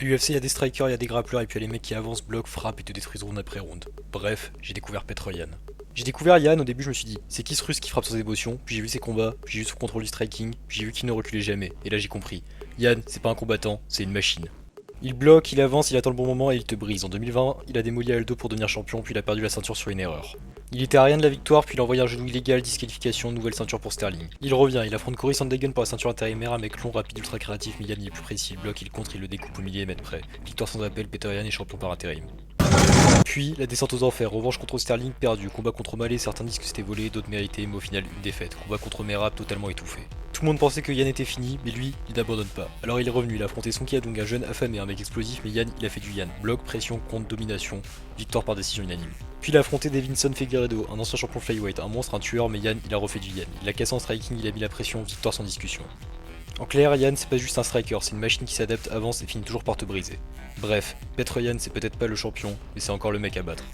l'UFC, il y a des strikers, il y a des grappleurs, et puis il y a les mecs qui avancent, bloquent, frappent et te détruisent round après round. Bref, j'ai découvert Petr Yan. J'ai découvert Yan, au début je me suis dit, c'est qui ce russe qui frappe sans émotion, puis j'ai vu ses combats, puis j'ai vu son contrôle du striking, puis j'ai vu qu'il ne reculait jamais, et là j'ai compris. Yan, c'est pas un combattant, c'est une machine. Il bloque, il avance, il attend le bon moment et il te brise. En 2020, il a démoli Aldo pour devenir champion, puis il a perdu la ceinture sur une erreur. Il était à rien de la victoire, puis il a envoyé un genou illégal, disqualification, nouvelle ceinture pour Sterling. Il revient, il affronte Cory Sandhagen pour la ceinture intérimaire, un mec long, rapide, ultra créatif, mais Yan il est plus précis, il bloque, il contre, il le découpe au millimètre près. Victoire sans appel, Petr Yan est champion par intérim. Puis, la descente aux enfers, revanche contre Sterling, perdu, combat contre Malé, certains disent que c'était volé, d'autres méritaient, mais au final, une défaite. Combat contre Merab, totalement étouffé. Tout le monde pensait que Yan était fini, mais lui, il n'abandonne pas. Alors il est revenu, il a affronté Son Kiadong, un jeune affamé, un mec explosif, mais Yan, il a fait du Yan. Bloc, pression, contre, domination, victoire par décision unanime. Puis il a affronté Davinson Figueiredo, un ancien champion flyweight, un monstre, un tueur, mais Yan, il a refait du Yan. Il a cassé en striking, il a mis la pression, victoire sans discussion. En clair, Yan c'est pas juste un striker, c'est une machine qui s'adapte, avance et finit toujours par te briser. Bref, Petr Yan c'est peut-être pas le champion, mais c'est encore le mec à battre.